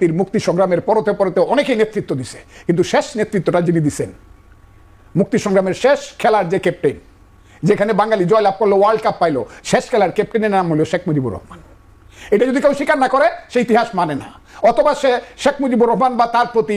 জাতির মুক্তি সংগ্রামের পরতে পরতে অনেকেই নেতৃত্ব দিছে, কিন্তু শেষ নেতৃত্বটা যিনি দিচ্ছেন, মুক্তি সংগ্রামের শেষ খেলার যে ক্যাপ্টেন, যেখানে বাঙালি জয়লাভ করলো, ওয়ার্ল্ড কাপ পাইলো, শেষ খেলার ক্যাপ্টেনের নাম হলো শেখ মুজিবুর রহমান। এটা যদি কেউ স্বীকার না করে সে ইতিহাস মানে না, অথবা সে শেখ মুজিবুর রহমান বা তার প্রতি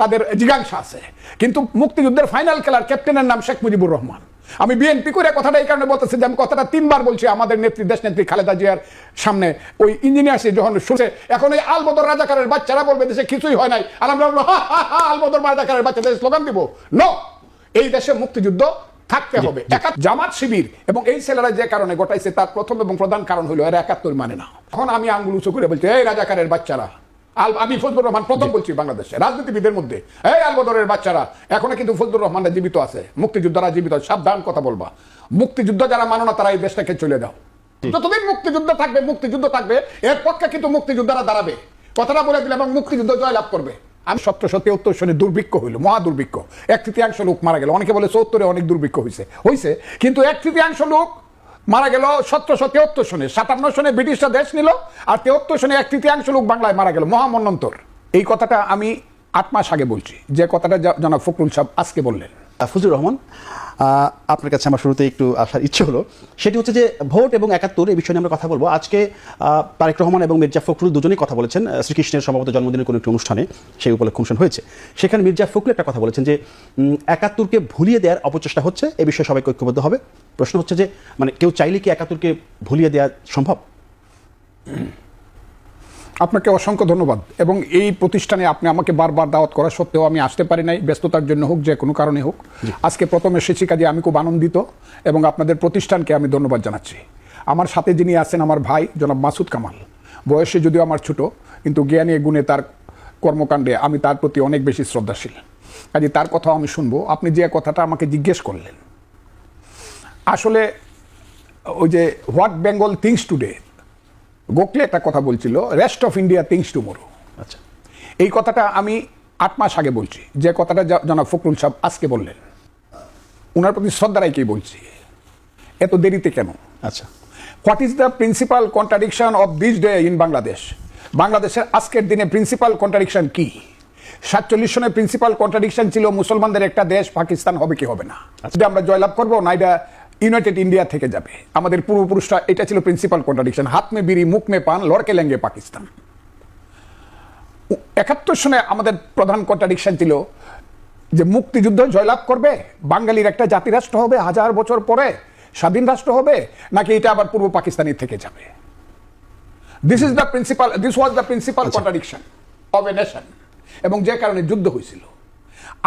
তাদের জিজ্ঞাসা আছে। কিন্তু মুক্তিযুদ্ধের ফাইনাল খেলার ক্যাপ্টেনের নাম শেখ মুজিবুর রহমান। আমি বিএনপি করে কথাটা এই কারণে বলতেছি যে আমি কথাটা 3 বার বলছি আমাদের নেত্রী, দেশ নেত্রী খালেদা জিয়ার সামনে। ওই ইঞ্জিনিয়ার যখন শুনছে, এখন ওই আলবদর রাজাকারের বাচ্চারা বলবে দেশে কিছুই হয় নাই, আলবদর রাজাকারের বাচ্চাদের স্লোগান দিব। নো, এই দেশে মুক্তিযুদ্ধ থাকতে হবে। জামাত শিবির এবং এই ছেলেরা যে কারণে ঘটাইছে তার প্রথম এবং প্রধান কারণ হলো এরা 71 মানে না। এখন আমি আঙ্গুল উঁচু করে বলছি, এই রাজাকারের বাচ্চারা, আমি ফজলুর রহমান প্রথম বলছি বাংলাদেশে রাজনীতিবিদের মধ্যে, এই আলবদরের বাচ্চারা, এখনো কিন্তু ফজলুর রহমানরা জীবিত আছে, মুক্তিযোদ্ধারা জীবিত আছে, সাবধান কথা বলবা। মুক্তিযুদ্ধ যারা মানো না তারা এই দেশটাকে চলে দাও। যতদিন মুক্তিযুদ্ধ থাকবে, মুক্তিযুদ্ধ থাকবে, এর পক্ষে কিন্তু মুক্তিযোদ্ধারা দাঁড়াবে, কথাটা বলে দিলে, এবং মুক্তিযুদ্ধ জয়লাভ করবে। আমি 1773 সনে দুর্ভিক্ষ হইল, মহা দুর্ভিক্ষ, 1/3 লোক মারা গেল। অনেকে বলে 74-এ অনেক দুর্ভিক্ষ হয়েছে, কিন্তু 1/3 লোক মারা গেল 1773 সনে। 57 সনে ব্রিটিশরা দেশ নিল, আর 73 সনে 1/3 লোক বাংলায় মারা গেল, মহামন্বন্তর। এই কথাটা আমি 8 মাস আগে বলছি, যে কথাটা জনাব ফখরুল সাহেব আজকে বললেন। ফজলুর রহমান, আপনার কাছে আমার শুরুতে একটু আসার ইচ্ছে হলো, সেটি হচ্ছে যে ভোট এবং 71 এই বিষয়ে আমরা কথা বলবো। আজকে তারেক রহমান এবং মির্জা ফখরুল দুজনেই কথা বলেছেন শ্রীকৃষ্ণের সম্ভবত জন্মদিনের কোনো একটি অনুষ্ঠানে, সেই উপলক্ষে অনুষ্ঠান হয়েছে। সেখানে মির্জা ফখরুল একটা কথা বলেছেন যে 71কে ভুলিয়ে দেওয়ার অপচেষ্টা হচ্ছে, এ বিষয়ে সবাইকে ঐক্যবদ্ধ হবে। প্রশ্ন হচ্ছে যে মানে কেউ চাইলে কি 71কে ভুলিয়ে দেওয়া সম্ভব? আপনাকে অসংখ্য ধন্যবাদ। এবং এই প্রতিষ্ঠানে আপনি আমাকে বারবার দাওয়াত করা সত্ত্বেও আমি আসতে পারি নাই, ব্যস্ততার জন্য হোক, যে কোনো কারণে হোক। আজকে প্রথম এসেছি, কাজে আমি খুব আনন্দিত এবং আপনাদের প্রতিষ্ঠানকে আমি ধন্যবাদ জানাচ্ছি। আমার সাথে যিনি আছেন আমার ভাই জনাব মাসুদ কামাল, বয়সে যদিও আমার ছোট, কিন্তু জ্ঞানী গুণে তার কর্মকাণ্ডে আমি তার প্রতি অনেক বেশি শ্রদ্ধাশীল, কাজে তার কথাও আমি শুনবো। আপনি যে কথাটা আমাকে জিজ্ঞেস করলেন, আসলে ওই যে what Bengal things today, Gokhale একটা কথা বলছিল, rest of India things tomorrow. আচ্ছা, এই কথাটা আমি 8 মাস আগে বলছি, যে কথাটা জনাব ফখরুল সাহেব আজকে বললেন। ওনার প্রতি শ্রদ্ধা রাখেই বলছি, এত দেরিতে কেন? আচ্ছা, what is the principal contradiction of this day in Bangladesh? বাংলাদেশের আজকের দিনে প্রিন্সিপাল কন্ট্রাডিকশন কি? 47 সনের প্রিন্সিপাল কন্ট্রাডিকশন ছিল মুসলমানদের একটা দেশ পাকিস্তান হবে কি হবে না, যদি আমরা জয়লাভ করবো না এটা ইউনাইটেড ইন্ডিয়া থেকে যাবে। আমাদের পূর্বপুরুষরা, এটা ছিল প্রিন্সিপাল কন্ট্রাডিকশন। হাত মে বিড়ি মুখ মে পান লড়কে লেঙ্গে পাকিস্তান। 71 সনে আমাদের প্রধান কন্ট্রাডিকশন ছিল যে মুক্তিযুদ্ধ জয়লাভ করবে, বাঙালির একটা জাতিরাষ্ট্র হবে, 1000 বছর পরে স্বাধীন রাষ্ট্র হবে, নাকি এটা আবার পূর্ব পাকিস্তানি থেকে যাবে। This was the principal contradiction of a nation, এবং যে কারণে যুদ্ধ হয়েছিল।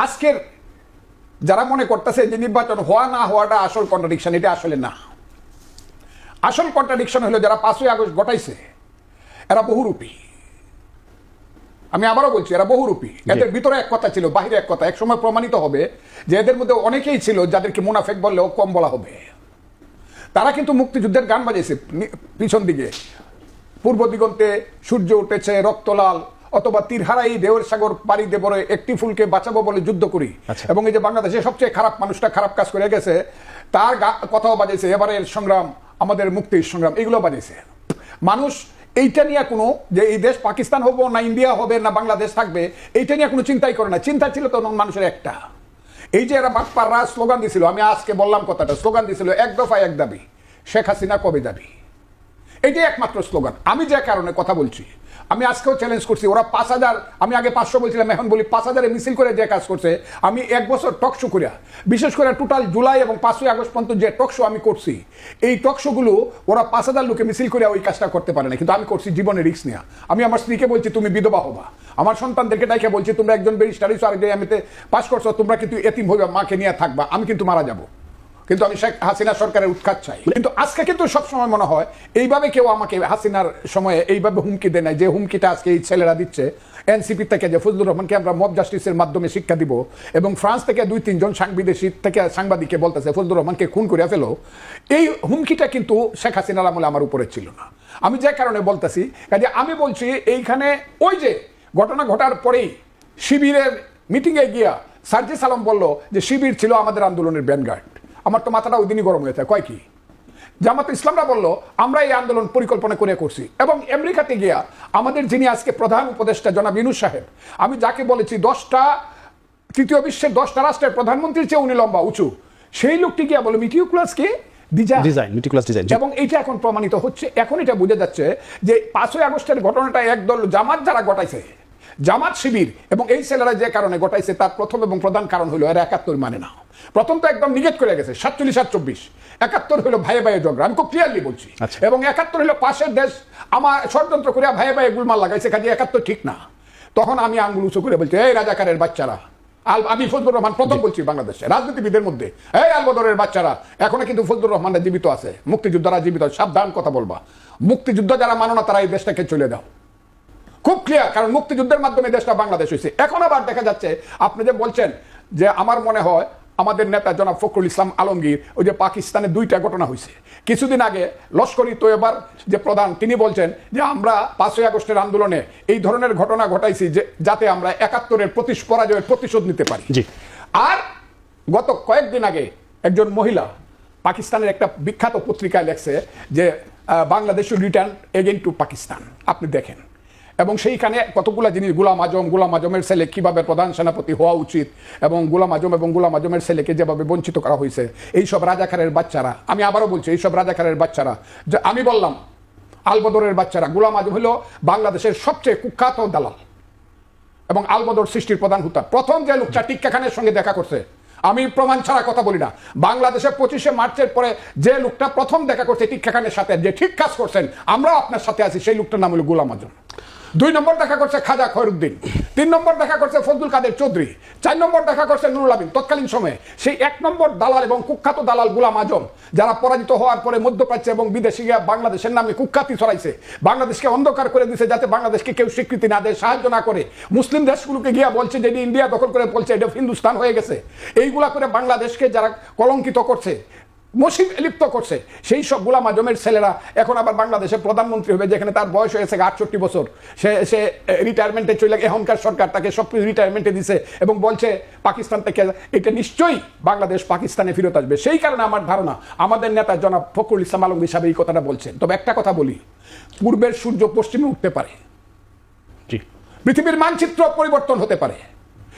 আজকের যারা মনে করতেছে যে নির্বাচন হওয়া না হওয়াটা আসল কন্ট্রাডিকশন, এটা আসলে না। আসল কন্ট্রাডিকশন হলো যারা 5ই আগস্ট ঘটাইছে এরা বহুরূপী। আমি আবারও বলছি, এরা বহুরূপী। এদের ভিতরে এক কথা ছিল, বাহিরে এক কথা। এক সময় প্রমাণিত হবে যে এদের মধ্যে অনেকেই ছিল যাদেরকে মুনাফেক বললেও কম বলা হবে। তারা কিন্তু মুক্তিযুদ্ধের গান বাজাইছে পিছন দিকে, পূর্ব দিগন্তে সূর্য উঠেছে রক্তলাল, অথবা তীরহারাই দেওয়ের সাগর পাড়ি দেবরে একটি ফুলকে বাঁচাবো বলে যুদ্ধ করি। এবং এই যে বাংলাদেশে সবচেয়ে খারাপ মানুষটা খারাপ কাজ করে গেছে, তার কথাও বাজেছে, এবারের সংগ্রাম আমাদের মুক্তির সংগ্রাম, এগুলো বাজেছে। মানুষ এইটা নিয়ে কোনো, যে এই দেশ পাকিস্তান হবো না ইন্ডিয়া হবে না বাংলাদেশ থাকবে, এইটা নিয়ে কোনো চিন্তাই করে না। চিন্তা ছিল তো মানুষের একটা, এই যে এরা বাটপাররা স্লোগান দিছিল, আমি আজকে বললাম কথাটা, স্লোগান দিছিল 1 দফা 1 দাবি, শেখ হাসিনা কবে যাবি, এইটাই একমাত্র স্লোগান। আমি যে কারণে কথা বলছি, আমি আজকেও চ্যালেঞ্জ করছি, ওরা 5000, আমি আগে 500 বলছিলাম, এখন বলি 5000-এ মিছিল করে যে কাজ করছে, আমি 1 বছর টকশো করিয়া, বিশেষ করে টোটাল জুলাই এবং 5ই আগস্ট পর্যন্ত যে টকশো আমি করছি, এই টকশোগুলো ওরা 5000 লোকে মিছিল করে ওই কাজটা করতে পারে না, কিন্তু আমি করছি জীবনের রিস্ক নিয়ে। আমি আমার স্ত্রীকে বলছি তুমি বিধবা হবা, আমার সন্তানদেরকে ডাইকে বলছি তোমরা একজন ব্যারিস্টার হইছো, আরেকজন এমএতে পাস করছো, তোমরা কিন্তু এতিম হইবা, মাকে নিয়ে থাকবা, আমি কিন্তু মারা যাবো। কিন্তু আমি শেখ হাসিনা সরকারের উৎখাত চাই। কিন্তু আজকে কিন্তু সবসময় মনে হয় এইভাবে কেউ আমাকে হাসিনার সময়ে এইভাবে হুমকি দেয় না, যে হুমকিটা আজকে এই ছেলেরা দিচ্ছে এনসিপি থেকে, যে ফজলুর রহমানকে আমরা মব জাস্টিসের মাধ্যমে শিক্ষা দিব, এবং ফ্রান্স থেকে 2-3 জন বিদেশি থেকে সাংবাদিককে বলতেছে ফজলুর রহমানকে খুন করে ফেলো। এই হুমকিটা কিন্তু শেখ হাসিনার আমলে আমার উপরে ছিল না। আমি যে কারণে বলতেছি, কাজে আমি বলছি এইখানে ওই যে ঘটনা ঘটার পরেই শিবিরের মিটিংয়ে গিয়া সার্জিস আলম বলল যে শিবির ছিল আমাদের আন্দোলনের ব্যানগার্ড। আমার তো মাথাটা ওই দিনই গরম হয়ে থাকে, কয় কি জামাত ইসলামরা বলল আমরা এই আন্দোলন পরিকল্পনা করে করছি, এবং আমেরিকাতে গিয়া আমাদের যিনি আজকে প্রধান উপদেষ্টা জনাব ইউনূস সাহেব, আমি যাকে বলেছি 10টা তৃতীয় বিশ্বের 10টা রাষ্ট্রের প্রধানমন্ত্রীর চেয়ে উনি লম্বা উঁচু, সেই লোকটি গিয়া বলে মিটিকুলাস কি মেটিকুলাস ডিজাইন, এবং এটা এখন প্রমাণিত হচ্ছে। এখন এটা বোঝা যাচ্ছে যে 5ই আগস্টের ঘটনাটা একদল জামাত যারা ঘটাইছে, জামাত শিবির এবং এই ছেলেরা যে কারণে ঘটাইছে তার প্রথম এবং প্রধান কারণ হলো এরা 71 মানে না। প্রথম তো একদম নিগেট করে গেছে 47 আর 24, 71 হলো ভাইয়ে ভাইয়ে ঝগড়া, আমি খুব ক্লিয়ারলি বলছি, এবং 71 হলো পাশের দেশ আমার ষড়যন্ত্র করে ভাইয়ে ভাইয়ে গুলমাল লাগাইছে, কাজে 71 ঠিক না। তখন আমি আঙ্গুল উঁচু করে বলছি, এই রাজাকারের বাচ্চারা, আমি ফজলুর রহমান প্রথম বলছি বাংলাদেশে রাজনীতিবিদের মধ্যে, এই আলবদরের বাচ্চারা, এখনো কিন্তু ফজলুর রহমানরা জীবিত আছে, মুক্তিযোদ্ধারা জীবিত, সাবধান কথা বলবা, মুক্তিযুদ্ধ যারা মানো না তারা এই দেশটাকে চলে দাও, খুব ক্লিয়ার, কারণ মুক্তিযুদ্ধের মাধ্যমে দেশটা বাংলাদেশ হয়েছে। এখন আবার দেখা যাচ্ছে আপনি যে বলছেন যে আমার মনে হয় আমাদের নেতা জনাব ফখরুল ইসলাম আলমগীর, ওই যে পাকিস্তানে 2টা ঘটনা হয়েছে কিছুদিন আগে, লস্করি তৈয়বার যে প্রধান তিনি বলছেন যে আমরা 5ই আগস্টের আন্দোলনে এই ধরনের ঘটনা ঘটাইছি যে যাতে আমরা 71-এর পরাজয়ের প্রতিশোধ নিতে পারি। আর গত কয়েকদিন আগে একজন মহিলা পাকিস্তানের একটা বিখ্যাত পত্রিকায় লেখছে যে Bangladesh return again two Pakistan, আপনি দেখেন, এবং সেইখানে কতগুলো জিনিস, গোলাম আজমের ছেলে কিভাবে প্রধান সেনাপতি হওয়া উচিত, এবং গোলাম আজমের ছেলেকে যেভাবে বঞ্চিত করা হয়েছে, এইসব রাজাকারের বাচ্চারা, আমি আবারও বলছি এইসব রাজাকারের বাচ্চারা, যে আমি বললাম আলবদরের বাচ্চারা, গোলাম আজম হলো বাংলাদেশের সবচেয়ে কুখ্যাত দালাল এবং আলবদর সৃষ্টির প্রধান হুতা। প্রথম যে লোকটা টিক্কা খানের সঙ্গে দেখা করছে, আমি প্রমাণ ছাড়া কথা বলি না, বাংলাদেশে 25শে মার্চের পরে যে লোকটা প্রথম দেখা করছে টিক্কা খানের সাথে, যে ঠিক কাজ করছেন, আমরাও আপনার সাথে আছি, সেই লোকটার নাম হলো গোলাম আজম। 2 নম্বর দেখা করছে খাজা খয়রুদ্দিন, 3 নম্বর দেখা করছে ফজলুল কাদের চৌধুরী, 4 নম্বর দেখা করছে নুরুল আমিন। তৎকালীন সময়ে সেই 1 নম্বর দালাল এবং কুখ্যাত দালাল গোলাম আজম, যারা পরাজিত হওয়ার পরে মধ্যপ্রাচ্য এবং বিদেশে গিয়ে বাংলাদেশের নামে কুখ্যাতি ছড়াইছে, বাংলাদেশকে অন্ধকার করে দিয়েছে যাতে বাংলাদেশকে কেউ স্বীকৃতি না দেয়, সাহায্য না করে, মুসলিম দেশগুলোকে গিয়া বলছে যে ইন্ডিয়া দখল করে বলছে এটা হিন্দুস্তান হয়ে গেছে, এইগুলা করে বাংলাদেশকে যারা কলঙ্কিত করছে, মসিব লিপ্ত করছে, সেই সব গোলাম আজমের ছেলেরা এখন আবার বাংলাদেশের প্রধানমন্ত্রী হবে, যেখানে তার বয়স হয়েছে 68 বছর, সে রিটায়ারমেন্টে চলে, এখনকার সরকার তাকে সব কিছু রিটায়ারমেন্টে দিছে এবং বলছে পাকিস্তান থেকে এটা নিশ্চয়ই বাংলাদেশ পাকিস্তানে ফেরত আসবে। সেই কারণে আমার ধারণা আমাদের নেতা জনাব ফখরুল ইসলাম আলমগীর সাহেব এই কথাটা বলছেন। তবে একটা কথা বলি, পূর্বের সূর্য পশ্চিমে উঠতে পারে, পৃথিবীর মানচিত্র পরিবর্তন হতে পারে,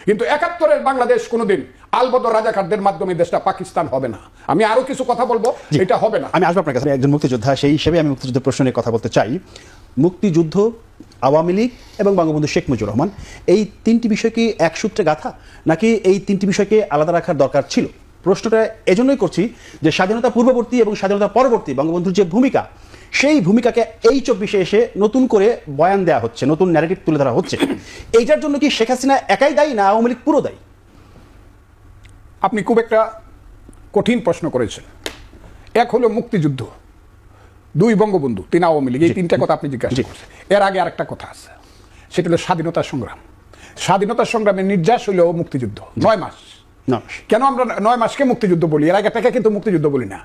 কিন্তু 71-এর বাংলাদেশ কোনোদিন আলবদর রাজাকারদের মাধ্যমে দেশটা পাকিস্তান হবে না। আমি আরো কিছু কথা বলবো, এটা হবে না। আমি আসবো আপনার কাছে, একজন মুক্তিযোদ্ধা সেই হিসেবে আমি মুক্তিযুদ্ধের প্রশ্ন নিয়ে কথা বলতে চাই। মুক্তিযুদ্ধ, আওয়ামী লীগ এবং বঙ্গবন্ধু শেখ মুজিবুর রহমান, এই 3টি বিষয় কি এক সূত্রে গাঁথা, নাকি এই 3টি বিষয়কে আলাদা রাখার দরকার ছিল? প্রশ্নটা এজন্যই করছি যে স্বাধীনতা পূর্ববর্তী এবং স্বাধীনতা পরবর্তী বঙ্গবন্ধুর যে ভূমিকা, সেই ভূমিকাকে এই 24-এ এসে নতুন করে বয়ান দেওয়া হচ্ছে, নতুন ন্যারেটিভ তুলে ধরা হচ্ছে। এইটার জন্য কি শেখ হাসিনা একাই দায়ী, না আওয়ামী লীগ পুরো দায়ী? আপনি খুব একটা কঠিন প্রশ্ন করেছেন। 1 হলো মুক্তিযুদ্ধ, 2 বঙ্গবন্ধু, 3 আওয়ামী লীগ, এই 3টা কথা আপনি জিজ্ঞাসা করছেন। এর আগে আরেকটা কথা আছে, সেটা হলো স্বাধীনতা সংগ্রাম। স্বাধীনতা সংগ্রামের নির্যাস হলো মুক্তিযুদ্ধ, 9 মাস। কেন আমরা 9 মাসকে মুক্তিযুদ্ধ বলি, এর আগেটাকে কিন্তু মুক্তিযুদ্ধ বলি না,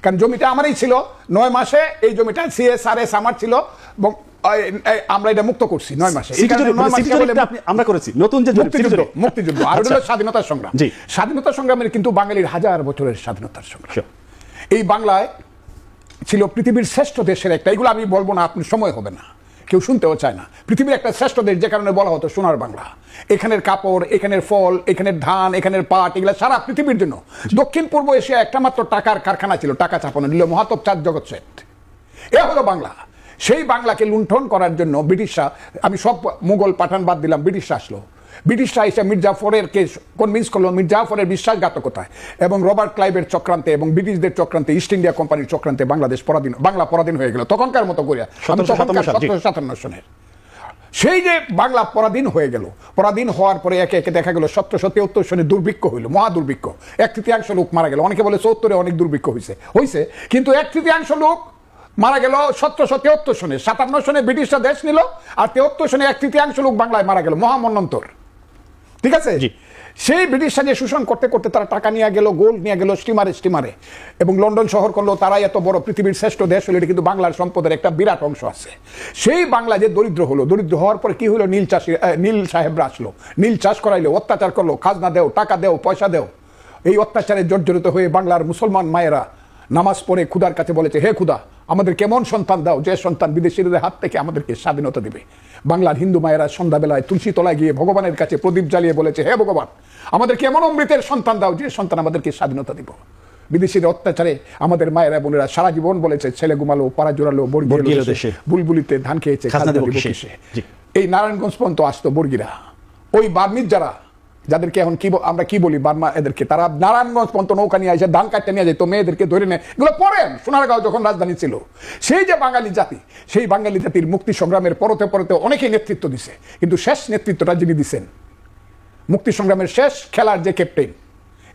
কারণ জমিটা আমারই ছিল 9 মাসে, এই জমিটা সিএসআরএস আমার ছিল, আমরা এটা মুক্ত করছি 9 মাসে, আমরা করেছি নতুন যে মুক্তিযুদ্ধ। আর হলো স্বাধীনতার সংগ্রাম। স্বাধীনতা সংগ্রামের কিন্তু বাঙালির 1000 বছরের স্বাধীনতার সংগ্রাম। এই বাংলায় ছিল পৃথিবীর শ্রেষ্ঠ দেশের একটা, এইগুলো আমি বলবো না, আপনার সময় হবে না, কেউ শুনতেও চায় না। পৃথিবীর একটা শ্রেষ্ঠ দেশ, যে কারণে বলা হতো সোনার বাংলা। এখানের কাপড়, এখানের ফল, এখানের ধান, এখানের পাট, এগুলো সারা পৃথিবীর জন্য। দক্ষিণ পূর্ব এশিয়া একটা মাত্র টাকার কারখানা ছিল, টাকা চাপানো, নিল মহাতব চাঁদ জগৎ শেঠ। এ হলো বাংলা। সেই বাংলাকে লুণ্ঠন করার জন্য ব্রিটিশরা, আমি সব মুঘল পাঠান বাদ দিলাম, ব্রিটিশরা আসলো। ব্রিটিশরা এসে মির্জাফরেরকে কনভিন্স করলো মির্জাফরের বিশ্বাসঘাতকতায় এবং রবার্ট ক্লাইভের চক্রান্তে এবং ব্রিটিশদের চক্রান্তে, ইস্ট ইন্ডিয়া কোম্পানির চক্রান্তে বাংলা পরাধীন হয়ে গেল তখনকার মতো করে 1757 সনের। সেই যে বাংলা পরাধীন হয়ে গেল, পরাধীন হওয়ার পরে একে একে দেখা গেল 1773 সনে দুর্ভিক্ষ হইল, মহা দুর্ভিক্ষ, 1/3 লোক মারা গেল। অনেকে বলে 74-এ অনেক দুর্ভিক্ষ হয়েছে, কিন্তু 1/3 লোক মারা গেল 1773 সনে। 57 সনে ব্রিটিশরা দেশ নিল, আর 73 সনে 1/3 লোক বাংলায় মারা গেল, মহামন্বন্তর। ঠিক আছে, সেই ব্রিটিশরা যে শোষণ করতে করতে তারা টাকা নিয়ে গেল, গোল্ড নিয়ে গেল স্টিমারে, এবং লন্ডন শহর করলো। তারাই এত বড় পৃথিবীর শ্রেষ্ঠ দেশ হলো, এটা কিন্তু বাংলার সম্পদের একটা বিরাট অংশ আছে। সেই বাংলা যে দরিদ্র হলো, দরিদ্র হওয়ার পরে কি হলো, নীল সাহেবরা আসলো, নীল চাষ করাইলো, অত্যাচার করলো, খাজনা দেও, টাকা দেও, পয়সা দেও। এই অত্যাচারে জর্জরিত হয়ে বাংলার মুসলমান মায়েরা নামাজ পড়ে খুদার কাছে বলেছে, হে খুদা, আমাদের কেমন সন্তান দাও যে সন্তান বিদেশিদের হাত থেকে আমাদেরকে স্বাধীনতা দিবে। বাংলার হিন্দু মায়েরা সন্ধ্যাবেলায় তুলসী তলায় গিয়ে ভগবানের কাছে প্রদীপ জ্বালিয়ে বলেছে, হে ভগবান, আমাদের কেমন অমৃতের সন্তান দাও যে সন্তান আমাদেরকে স্বাধীনতা দিব। বিদেশির অত্যাচারে আমাদের মায়েরা বোনেরা সারা জীবন বলেছে, ছেলে ঘুমালো, পাড়া জোড়ালো, বর্গীয় দেশে বুলবুলিতে ধান খেয়েছে, খাজনা দেব কিসে। এই নারায়ণগঞ্জ পর্যন্ত আসতো বর্গীরা, ওই বার্মিজ যারা, যাদেরকে এখন কি আমরা কি বলি বার্মা, এদেরকে তারা নারায়ণগঞ্জ পর্যন্ত নৌকা নিয়ে আসে ধান কাটতে নিয়ে যেত, মেয়েদেরকে ধরে নেয়। এগুলো পড়েন, সোনারগাঁও যখন রাজধানী ছিল। সেই যে বাঙালি জাতি, সেই বাঙালি জাতির মুক্তি সংগ্রামের পরতে পরতে অনেকেই নেতৃত্ব দিছে, কিন্তু শেষ নেতৃত্বটা যিনি দিচ্ছেন, মুক্তি সংগ্রামের শেষ খেলার যে ক্যাপ্টেন,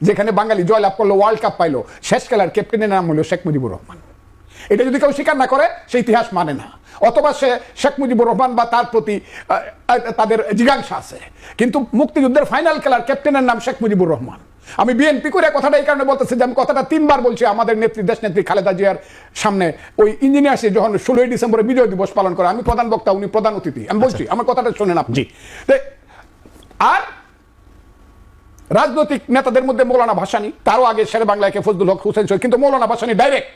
যেখানে বাঙালি জয়লাভ করলো, ওয়ার্ল্ড কাপ পাইলো, শেষ খেলার ক্যাপ্টেনের নাম হলো শেখ মুজিবুর রহমান। এটা যদি কেউ স্বীকার না করে, সে ইতিহাস মানে না, অথবা সে শেখ মুজিবুর রহমান বা তার প্রতি তাদের জিজ্ঞাসা আছে। কিন্তু মুক্তিযুদ্ধের ফাইনাল খেলার ক্যাপ্টেনের নাম শেখ মুজিবুর রহমান। আমি বিএনপি করে কথাটা এই কারণে বলতেছি যে আমি কথাটা 3 বার বলছি আমাদের নেত্রী, দেশ নেত্রী খালেদা জিয়ার সামনে। ওই ইঞ্জিনিয়ার্সে যখন 16ই ডিসেম্বরে বিজয় দিবস পালন করে, আমি প্রধান বক্তা, উনি প্রধান অতিথি, আমি বলছি, আমার কথাটা শোনেন আপনি। আর রাজনৈতিক নেতাদের মধ্যে মৌলানা ভাসানী, তারও আগে শেরে বাংলাকে ফজলুল হক হুসেন শহীদ, কিন্তু মৌলানা ভাসানী ডাইরেক্ট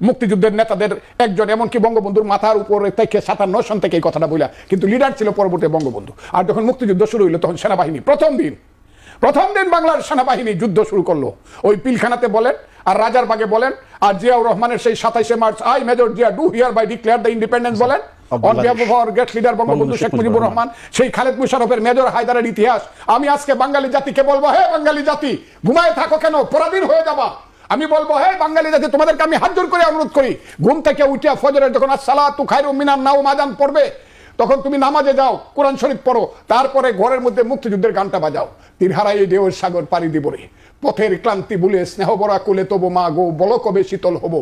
মুক্তিযুদ্ধের নেতাদের একজন, এমনকি বঙ্গবন্ধুর মাথার উপরে থেকে 57 সন থেকে এই কথাটা বইলা, কিন্তু লিডার ছিল পরবর্তী বঙ্গবন্ধু। আর যখন মুক্তিযুদ্ধ শুরু হইলো, তখন সেনাবাহিনী প্রথম দিন বাংলার সেনাবাহিনী যুদ্ধ শুরু করলো। ওই পিলখানাতে বলেন, আর রাজারবাগে বলেন, আর জিয়াউর রহমানের সেই 27শে March, I major Zia do hereby declare the independence বলেন, on behalf of our great leader Bangabandhu Sheikh Mujibur Rahman, সেই খালেদ মুশারফের, মেজর হায়দারের ইতিহাস। আমি আজকে বাঙালি জাতিকে বলবো, হে বাঙালি জাতি, ঘুমায় থাকো কেন, পরাধীন হয়ে যাবা। আমি বলবো, হে বাঙালি জাতি, তোমাদেরকে আমি হাত জোর করে অনুরোধ করি, ঘুম থেকে উঠিয়া ফজরের যখন আসসালাতু খায়রুম মিনান নাওম আযান পড়বে, তখন তুমি নামাজে যাও, কোরআন শরীফ পড়ো, তারপরে ঘরের মধ্যে মুক্তিযুদ্ধের গানটা বাজাও। তীর হারাই ঢেউয়ের সাগর পাড়ি দিব রে, পথের ক্লান্তি ভুলে স্নেহ ভরা কুলে তবু মা গো, বলো কবে শীতল হব,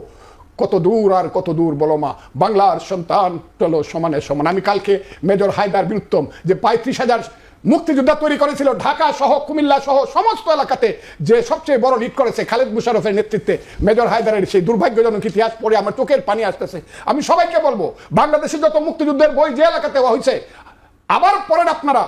কত দূর আর কত দূর বলো মা, বাংলার সন্তান চলো সমানে সমান। আমি কালকে মেজর হায়দার বীরুত্তম যে 35,000 মুক্তিযোদ্ধা তৈরি করেছিল ঢাকা সহ কুমিল্লা সহ সমস্ত এলাকাতে, যে সবচেয়ে বড় লিড করেছে খালেদ মুশারফের নেতৃত্বে, মেজর হায়দারের সেই দুর্ভাগ্যজনক ইতিহাস পড়ে আমার চোখের পানি আসতেছে। আমি সবাইকে বলবো, বাংলাদেশে যত মুক্তিযুদ্ধের বই যে এলাকাতে হয়েছে, আবার পড়েন আপনারা।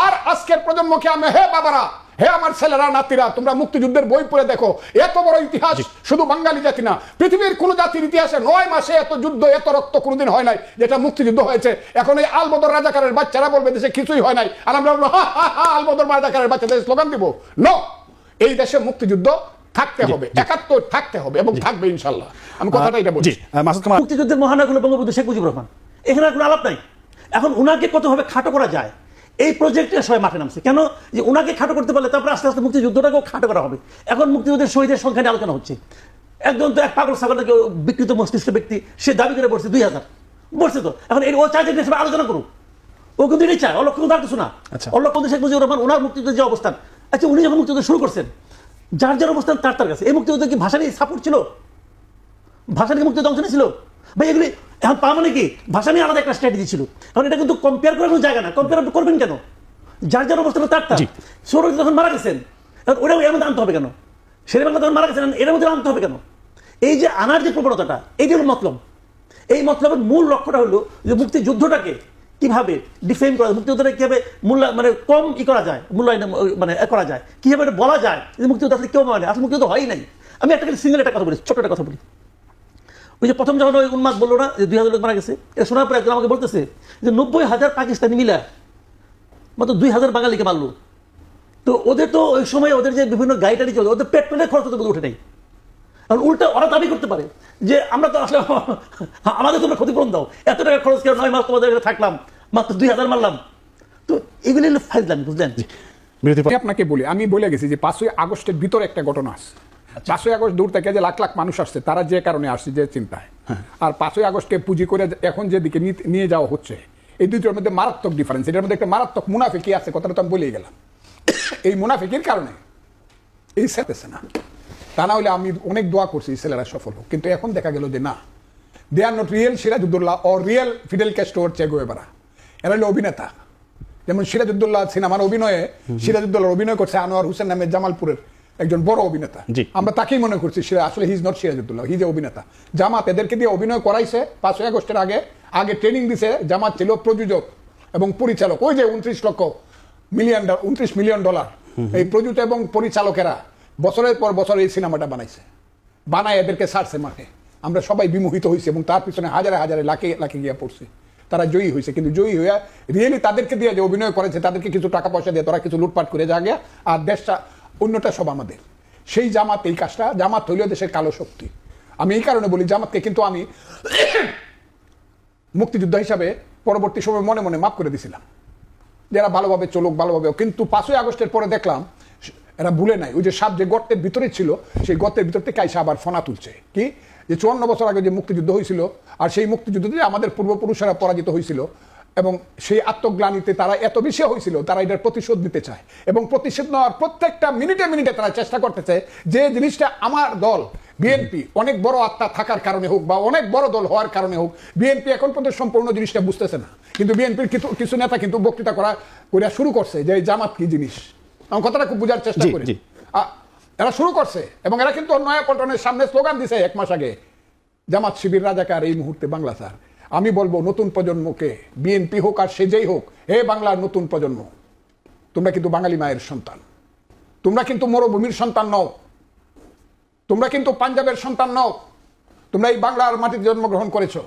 আর আজকের প্রজন্মকে আমি, হে বাবারা, হে আমার ছেলেরা নাতিরা, তোমরা মুক্তিযুদ্ধের বই পড়ে দেখো। এত বড় ইতিহাস শুধু বাঙালি জাতি না, পৃথিবীর কোন জাতির ইতিহাসে 9 মাসে এত যুদ্ধ, এত রক্ত কোনোদিন হয় নাই যেটা মুক্তিযুদ্ধ হয়েছে। এখন এই আলবদর রাজাকারের বাচ্চারা বলবে দেশে কিছুই হয় নাই, আর আমরা বলবো, হা হা হা, আলবদর রাজাকারের বাচ্চাদের স্লোগান দিব। নো, এই দেশে মুক্তিযুদ্ধ থাকতে হবে, 71 থাকতে হবে, এবং থাকবে ইনশাল্লাহ। আমি কথাটা এটা বলছি। মুক্তিযুদ্ধের মহানায়ক হলো বঙ্গবন্ধু শেখ মুজিবুর রহমান, এখানে কোনো আলাপ নাই। এখন উনাকে কতভাবে খাটো করা যায়, এই প্রজেক্টে সবাই মাঠে নামছে। কেন যে উনাকে খাটো করতে পারলে তারপরে আস্তে আস্তে মুক্তিযুদ্ধটাকেও খাটো করা হবে। এখন মুক্তিযুদ্ধের শহীদের সংখ্যা নিয়ে আলোচনা হচ্ছে। একজন তো এক পাগল ছাগল থেকে বিকৃত মস্তিষ্ক ব্যক্তি, সে দাবি করে বসছে 2000 বসছে। তো এখন ও চাই যে সবাই আলোচনা করুক, ও কিন্তু এটাই চায়। অলক্ষ কিন্তু আর কিছু না। অলক্ষ শেখ মুজিবুর রহমান, ওনার মুক্তিযুদ্ধের যে অবস্থান, আচ্ছা উনি যখন মুক্তিযুদ্ধ শুরু করছেন, যার যার অবস্থান তার কাছে। এই মুক্তিযুদ্ধ কি ভাষা নিয়ে সাপোর্ট ছিল? ভাষা নিয়ে মুক্তিযুদ্ধ অংশ নিয়েছিল ভাই? এগুলি এখন পা মানে কি, ভাষা নিয়ে আলাদা একটা স্ট্র্যাটেজি ছিল। কারণ এটা কিন্তু কম্পেয়ার করার কোনো জায়গা না। কম্পেয়ার করবেন কেন? যার যার অবস্থান তার। সৌরভ যখন মারা গেছেন, ওটা এর মধ্যে আনতে হবে কেন? শেরে বাংলা যখন মারা গেছেন, এর মধ্যে আনতে হবে কেন? এই যে আনার যে প্রবণতাটা, এইটা হলো মতলব। এই মতলবের মূল লক্ষ্যটা হলো যে মুক্তিযুদ্ধটাকে কিভাবে ডিফেম করা যায়, মুক্তিযুদ্ধটাকে কিভাবে মানে কম করা যায়, মূল্যায়ন মানে করা যায়, কিভাবে বলা যায় যে মুক্তিযুদ্ধ আসলে কেউ মানে আসলে মুক্তিযুদ্ধ হয়ই নাই। আমি একটা সিঙ্গেল একটা কথা বলি, ছোট একটা কথা বলি। ওই যে প্রথম যখন ওই উন্মাদ বললো না যে 2000 লোক মারা গেছে, এটা শোনার পরে একজন আমাকে বলতেছে যে 90,000 পাকিস্তানি মিলা মাত্র 2000 বাঙালিকে মারলো। তো ওদের তো ওই সময় ওদের যে বিভিন্ন গাড়ি চলে, ওদের পেট্রোলের খরচ তো উঠে নেই। কারণ উল্টা ওরা দাবি করতে পারে যে আমরা তো আসলে আমাদের তোমরা ক্ষতিপূরণ দাও, এত টাকা খরচ করে 9 মাস তোমাদের থাকলাম, মাত্র 2000 মারলাম। তো এগুলি হলো ফাইজলামি, বুঝলেন? আপনাকে বলি, আমি বলে গেছি যে 5ই আগস্টের ভিতরে একটা ঘটনা আছে। 5ই আগস্ট দূর থেকে যে লাখ লাখ মানুষ আসছে, তারা যে কারণে আসছে, যে চিন্তায়, আর 5ই আগস্টকে পুঁজি করে এখন যেদিকে নিয়ে যাওয়া হচ্ছে, এই দুটোর মধ্যে মারাত্মক ডিফারেন্স। এটার মধ্যে একটা মারাত্মক মুনাফিকি আছে, কথাটা তো আমি বলেই গেলাম। এই মুনাফিকির কারণে এই সেটেছে না, তা না হলে আমি অনেক দোয়া করছি ছেলেরা সফল হোক। কিন্তু এখন দেখা গেল যে না, they are not real Sirajuddaula or real Fidel Castro or Che Guevara. এরা হলো অভিনেতা। যেমন সিরাজউদ্দৌলা সিনেমার অভিনয়ে, সিরাজউদ্দৌলার অভিনয় করছে আনোয়ার হোসেন নামে জামালপুরের একজন বড় অভিনেতা। আমরা তাকেই মনে করছি, আসলে হি ইজ নট সিরাজউদ্দৌলা, হি যে অভিনেতা। জামাত এদেরকে দিয়ে অভিনয় করাইছে 5ই আগস্টের আগে ট্রেনিং দিছে। জামাত ছিল প্রযোজক এবং পরিচালক। ওই যে 29 মিলিয়ন ডলার এই প্রযোজক এবং পরিচালকেরা বছরের পর বছর এই সিনেমাটা বানাইছে। বানায় এদেরকে ছাড়ছে মাঠে। আমরা সবাই বিমোহিত হয়েছি এবং তার পিছনে হাজারে হাজারে লাখে লাখে গিয়ে পড়ছে। তারা জয়ী হয়েছে, কিন্তু জয়ী হয়ে রিয়েলি তাদেরকে দিয়ে যে অভিনয় করেছে, তাদেরকে কিছু টাকা পয়সা দিয়ে তারা কিছু লুটপাট করে যা গিয়া, আর দেশটা অন্যটা সব আমাদের। সেই জামাত এই কাজটা, জামাত হইলেও দেশের কালো শক্তি। আমি এই কারণে বলি জামাতকে কিন্তু আমি মুক্তিযোদ্ধা হিসাবে পরবর্তী সময় মনে মনে মাফ করে দিছিলাম, যারা ভালোভাবে চলুক ভালোভাবে। কিন্তু 5ই আগস্টের পরে দেখলাম এরা ভুলে নাই, ওই যে সাপ যে গর্তের ভিতরে ছিল, সেই গর্তের ভিতর থেকে আইসা আবার ফনা তুলছে। কি যে 54 বছর আগে যে মুক্তিযুদ্ধ হয়েছিল, আর সেই মুক্তিযুদ্ধে আমাদের পূর্বপুরুষেরা পরাজিত হয়েছিল, এবং সেই আত্মগ্লানিতে তারা এত বেশি হয়েছিল, তারা এটার প্রতিশোধ নিতে চায়। এবং প্রতিশোধ নেওয়ার প্রত্যেকটা মিনিটে মিনিটে তারা চেষ্টা করতেছে যে জিনিসটা আমার দল বিএনপি অনেক বড় আত্মা থাকার কারণে হোক বা অনেক বড় দল হওয়ার কারণে হোক, বিএনপি এখন পর্যন্ত সম্পূর্ণ জিনিসটা বুঝতেছে না। কিন্তু বিএনপির কিছু নেতা কিন্তু বক্তৃতা করা শুরু করছে যে জামাত কি জিনিস। আমার কথাটা খুব বোঝার চেষ্টা করি। এরা শুরু করছে, এবং এরা কিন্তু নয়াপল্টনের সামনে স্লোগান দিছে 1 মাস আগে, জামাত শিবির রাজাকার এই মুহূর্তে বাংলা স্যার। আমি বলবো নতুন প্রজন্মকে, বিএনপি হোক আর সে যেই হোক, হে বাংলার নতুন প্রজন্ম, তোমরা কিন্তু বাঙালি মায়ের সন্তান, তোমরা কিন্তু মরুভূমির সন্তান নও, তোমরা কিন্তু পাঞ্জাবের সন্তান নও, তোমরা এই বাংলার মাটিতে জন্মগ্রহণ করেছো।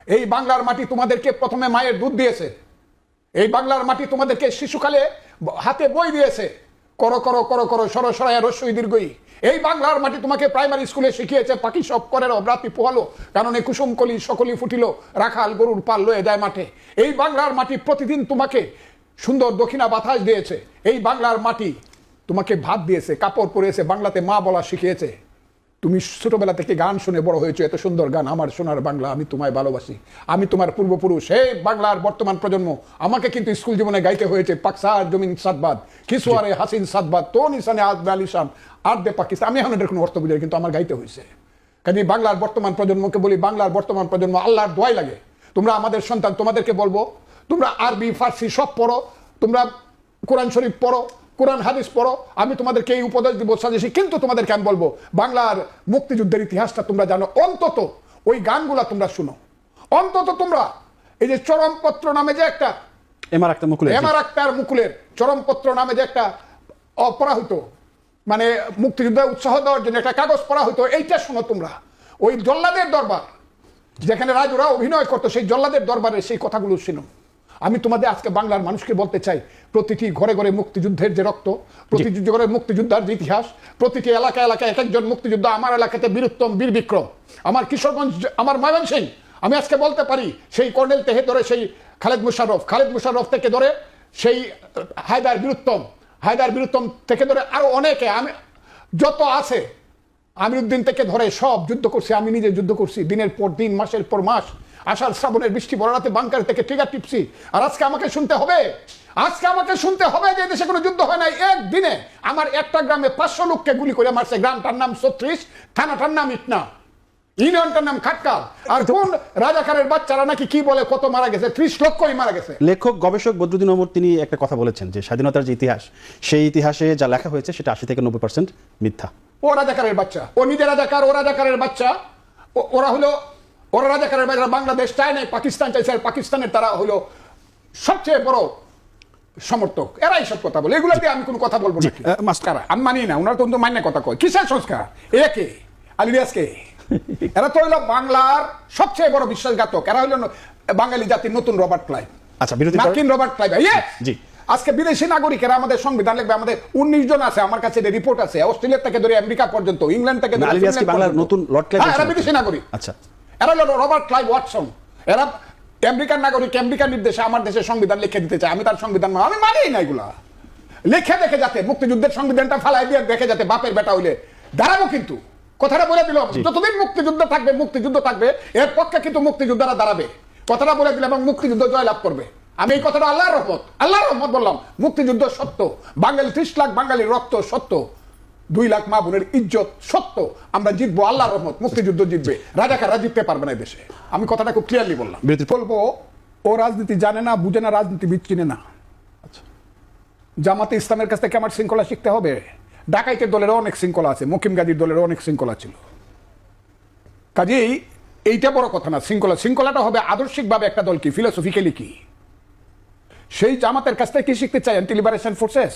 এই বাংলার মাটি তোমাদেরকে প্রথমে মায়ের দুধ দিয়েছে, এই বাংলার মাটি তোমাদেরকে শিশুকালে হাতে বই দিয়েছে, করো করো করো করো সর সরায় রস্যই দীর্ঘই। এই বাংলার মাটি তোমাকে প্রাইমারি স্কুলে শিখিয়েছে পাখি সব করে রাতি পোহালো, কারণে কুসুম কলি সকলি ফুটিল, রাখাল গরুর পাল লয়ে যায় মাঠে। এই বাংলার মাটি প্রতিদিন তোমাকে সুন্দর দক্ষিণা বাতাস দিয়েছে, এই বাংলার মাটি তোমাকে ভাত দিয়েছে, কাপড় পরিয়েছে, বাংলাতে মা বলা শিখিয়েছে। তুমি ছোটবেলা থেকে গান শুনে বড় হয়েছো, এত সুন্দর গান, আমার সোনার বাংলা আমি তোমায় ভালোবাসি, আমি তোমার পূর্বপুরুষ। হে বাংলার বর্তমান প্রজন্ম, আমাকে কিন্তু স্কুল জীবনে গাইতে হয়েছে পাকসার জমিন সাদবাদ, খিসুয়ারে হাসিন সাদবাদ, তো নিশানে আজবে আলিশান আর দে পাকিস্তান। আমি এখন এটার কোনো অর্থ বুঝাই, কিন্তু আমার গাইতে হয়েছে। কাজে বাংলার বর্তমান প্রজন্মকে বলি, বাংলার বর্তমান প্রজন্ম আল্লাহর দোয়াই লাগে, তোমরা আমাদের সন্তান, তোমাদেরকে বলবো তোমরা আরবি ফার্সি সব পড়ো, তোমরা কোরআন শরীফ পড়ো, কোরআন হাদিস পড়ো, আমি তোমাদেরকে এই উপদেশ দিব সাজেশি। কিন্তু তোমাদেরকে আমি বলবো বাংলার মুক্তিযুদ্ধের ইতিহাসটা তোমরা জানো, অন্তত ওই গানগুলা তোমরা শুনো, অন্তত তোমরা এই যে চরমপত্র নামে যে একটা এমআর আক্তার মুকুলের চরমপত্র নামে যে একটা পড়া হইতো, মানে মুক্তিযুদ্ধে উৎসাহ দেওয়ার জন্য একটা কাগজ পড়া হইতো, এইটা শোনো তোমরা। ওই জল্লাদের দরবার যেখানে রাজুরা অভিনয় করতো, সেই জল্লাদের দরবারে সেই কথাগুলো শোনো। আমি তোমাদের আজকে বাংলার মানুষকে বলতে চাই, প্রতিটি ঘরে ঘরে মুক্তিযুদ্ধের যে রক্ত, প্রতিটি ঘরে মুক্তিযোদ্ধার যে ইতিহাস, প্রতিটি এলাকা এলাকায় এক একজন মুক্তিযোদ্ধা। আমার এলাকাতে বীরুত্তম, বীর বিক্রম, আমার কিশোরগঞ্জ, আমার ময়মনসিংহ, আমি আজকে বলতে পারি সেই কর্নেল থেকে ধরে সেই খালেদ মুশাররফ থেকে ধরে সেই হায়দার বীরুত্তম থেকে ধরে আরো অনেকে, আমি যত আছে, আমিরুদ্দিন থেকে ধরে সব যুদ্ধ করছি, আমি নিজে যুদ্ধ করছি, দিনের পর দিন, মাসের পর মাস, আষাঢ় শ্রাবণের বৃষ্টি বড়রাতে বাংকার থেকে ট্রিগার টিপছি। আর আজকে আমাকে শুনতে হবে যে দেশে কোনো যুদ্ধ হয় নাই। একদিনে আমার একটা গ্রামে 500 লোককে গুলি করে মারছে। গ্রামটার নাম 36, থানাটার নাম ইটনা, ইউনিয়নটার নাম খাটকাল। আর কোন রাজাকারের বাচ্চারা নাকি কি বলে কত মারা গেছে, 30 লক্ষই মারা গেছে। লেখক গবেষক বদরুদ্দিন ওমর তিনি একটা কথা বলেছেন যে স্বাধীনতার যে ইতিহাস, সেই ইতিহাসে যা লেখা হয়েছে সেটা 80 থেকে 90% মিথ্যা। ও রাজাকারের বাচ্চা, ও নিজে রাজাকার, ও রাজাকারের বাচ্চা, ওরা রাজাকারের বাচ্চা। বাংলাদেশ চায় নাই, পাকিস্তান চাইছে, আর পাকিস্তানের তারা হলো সবচেয়ে বড় সমর্থক। এরাই সব কথা বলে, এগুলো দিয়ে আমি কোনো কথা বলবো না। আমি মানি না, ওনারা তো মান্য কথা কয়। কিসের সংস্কার? একে আলিয়াসকে, এরা তো হইলো বাংলার সবচেয়ে বড় বিশ্বাসঘাতক। এরা হইলো বাঙালি জাতির নতুন রবার্ট ক্লাইভ। আচ্ছা, বিরোধী রবার্ট ক্লাইভ। জি, আজকে বিদেশি নাগরিকেরা আমাদের সংবিধান লিখবে। আমাদের 19 জন আছে, আমার কাছে রিপোর্ট আছে, অস্ট্রেলিয়া থেকে ধরে আমেরিকা পর্যন্ত, ইংল্যান্ড থেকে ধরে বাংলার নতুন লর্ড ক্লাইভ। এরা বিদেশি নাগরিক। আচ্ছা, এরা হলো রবার্ট ক্লাইভ ওয়াটসন। এরা আমেরিকান নাগরিক, আমেরিকার নির্দেশে আমার দেশের সংবিধান লিখে দিতে চায়। আমি তার সংবিধান আমি মানি না। এগুলা লিখে দেখে যাতে মুক্তিযুদ্ধের সংবিধানটা ফালাই দিয়ে দেখে যাতে বাপের বেটা হইলে দাঁড়াবো। কিন্তু কথাটা বলে দিলাম, যতদিন মুক্তিযুদ্ধ থাকবে এর পক্ষে কিন্তু মুক্তিযোদ্ধারা দাঁড়াবে। কথাটা বলে দিলাম, এবং মুক্তিযুদ্ধ জয়লাভ করবে। আমি এই কথাটা আল্লাহর রহমত বললাম। মুক্তিযুদ্ধ সত্য, বাঙালি 30 লাখ বাঙালির রক্ত সত্য, 2 লাখ মা বোনের ইজ্জত সত্য। আমরা জিতবো, আল্লাহর রহমত, মুক্তিযুদ্ধ জিতবে, রাজাকাররা জিততে পারবে না দেশে। আমি কথাটা খুব ক্লিয়ারলি বললাম। বলবো ও রাজনীতি জানে না, বুঝে না, রাজনীতিবিদ চিনে না। জামাতে ইসলামের কাছ থেকে আমার শৃঙ্খলা শিখতে হবে। ডাকাইতের দলেরও অনেক শৃঙ্খলা আছে, মকিম গাজীর দলেরও অনেক শৃঙ্খলা ছিল। কাজেই এইটা বড় কথা না। শৃঙ্খলাটা হবে আদর্শিকভাবে একটা দল কি, ফিলোসফিক্যালি কি। সেই জামাতের কাছ থেকে কি শিখতে চায়? অ্যান্টি লিবারেশন ফোর্সেস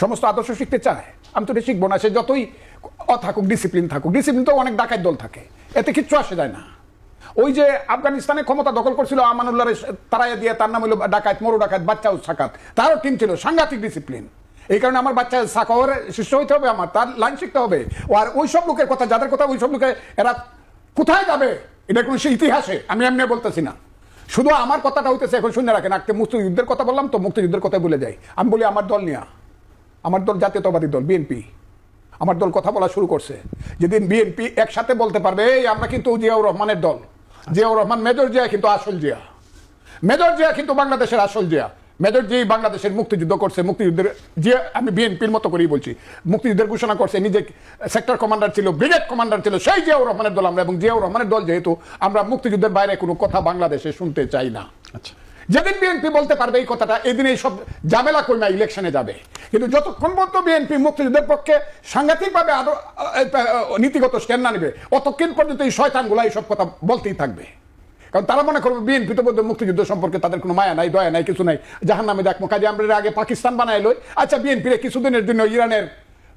সমস্ত আদর্শ শিখতে চায়? আমি তো এটা শিখবো না। সে যতই থাকুক, ডিসিপ্লিন থাকুক, ডিসিপ্লিন তো অনেক ডাকাত দল থাকে, এতে কিচ্ছু আসে যায় না। ওই যে আফগানিস্তানে ক্ষমতা দখল করছিল আমানুল্লাহর তারাইয়া দিয়ে, তার নাম হলো ডাকাত, মরু ডাকাত, বাচ্চা সাকাত, তারও টিম ছিল, সাংঘাতিক ডিসিপ্লিন। এই কারণে আমার বাচ্চা সাকাওয়ার শিষ্য হইতে হবে, আমার তার লাইন শিখতে হবে। আর ওই সব লোকের কথা, যাদের কথা ওই সব লোকে, এরা কোথায় যাবে এটা কোনো সে ইতিহাসে আমি এমনি বলতেছি না। শুধু আমার কথাটা হইতেছে, এখন শুনে রাখেন, আজকে মুক্তিযুদ্ধের কথা বললাম তো মুক্তিযুদ্ধের কথা বলে যাই। আমি বলি আমার দল নিয়ে, আমার দল জাতীয়তাবাদী দল বিএনপি, আমার দল কথা বলা শুরু করছে যেদিন বিএনপি একসাথে বলতে পারবে এই আমরা কিন্তু জিয়াউর রহমানের দল, জিয়াউর রহমান মেজর জিয়া কিন্তু আসল জিয়া, মেজর জিয়া কিন্তু বাংলাদেশের আসল জিয়া, মেজর জিয়া বাংলাদেশের মুক্তিযুদ্ধ করছে, মুক্তিযুদ্ধের জিয়া, আমি বিএনপির মতো করেই বলছি, মুক্তিযুদ্ধের ঘোষণা করছে, নিজে সেক্টর কমান্ডার ছিল, ব্রিগেড কমান্ডার ছিল, সেই জিয়াউর রহমানের দল আমরা। এবং জিয়াউর রহমানের দল যেহেতু, আমরা মুক্তিযুদ্ধের বাইরে কোনো কথা বাংলাদেশে শুনতে চাই না। আচ্ছা, যেদিন বিএনপি বলতে পারবে এই কথাটা, এদিন এই সব ঝামেলা কই না, ইলেকশনে যাবে। কিন্তু যতক্ষণ পর্যন্ত বিএনপি মুক্তিযুদ্ধের পক্ষে সাংঘাতিকভাবে নীতিগত স্ট্যান্ড না নেবে, অতক্ষণ পর্যন্ত এই শয়তানগুলা এইসব কথা বলতেই থাকবে। কারণ তারা মনে করবে বিএনপি তো বলতে মুক্তিযুদ্ধ সম্পর্কে তাদের কোনো মায়া নাই, দয়া নাই, কিছু নাই, জাহান্নামে দেখবো। কাজে আমরা আগে পাকিস্তান বানাই লই, আচ্ছা বিএনপির কিছুদিনের জন্য ইরানের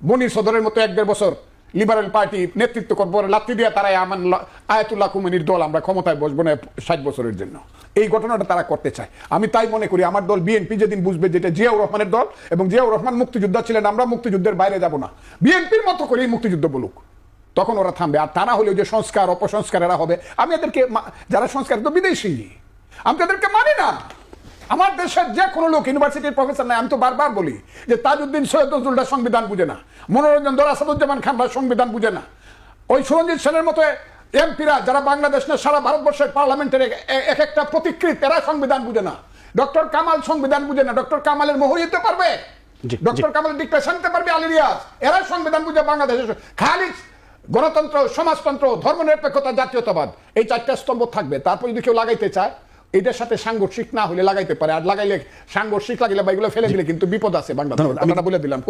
বনি সদরের মতো 1-1.5 বছর লিবারেল পার্টি নেতৃত্ব করবো, লাত্তি দিয়ে তারাই আয়াতুল্লাহ খুমেনির দল, আমরা ক্ষমতায় বসবো না 60 বছরের জন্য। এই ঘটনাটা তারা করতে চায়। আমি তাই মনে করি আমার দল বিএনপি যেদিন বুঝবে যেটা জিয়াউর রহমানের দল, এবং জিয়াউর রহমান মুক্তিযোদ্ধা ছিলেন, আমরা মুক্তিযুদ্ধের বাইরে যাব না, বিএনপির মতো করেই মুক্তিযুদ্ধ বলুক, তখন ওরা থামবে। আর তা না হলে যে সংস্কার অপসংস্কার এরা হবে, আমি এদেরকে, যারা সংস্কার তো বিদেশি, আমি তাদেরকে মানি না। আমার দেশের যে কোনো লোক, ইউনিভার্সিটির প্রফেসর নাই, আমি তো বারবার বলি যে তাজউদ্দিন সৈয়দ নজরুলরা সংবিধান বুঝে না, মনোরঞ্জন দর আসাদুজ্জামান খানরা সংবিধান বুঝে না, ওই সুরঞ্জিত সেনের মতো এমপিরা যারা বাংলাদেশ না সারা ভারতবর্ষের পার্লামেন্টের এক একটা প্রতিকৃত, এরা সংবিধান বুঝে না। ডক্টর কামাল সংবিধান বুঝে না, ডক্টর কামালের মোহর দিতে পারবে, ডক্টর কামালের ডিক্টেশন দিতে পারবে আলী রিয়াজ, এরা সংবিধান বুঝে বাংলাদেশের খালি গণতন্ত্র, সমাজতন্ত্র, ধর্মনিরপেক্ষতা, জাতীয়তাবাদ, এই 4টা স্তম্ভ থাকবে। তারপর যদি কেউ লাগাইতে চায়, এটার সাথে সাংঘর্ষিক না হলে লাগাইতে পারে, আর লাগাইলে সাংঘর্ষিক লাগিলে বা এগুলো ফেলে দিলে কিন্তু বিপদ আছে বাংলাদেশ, আমরা বলে দিলাম।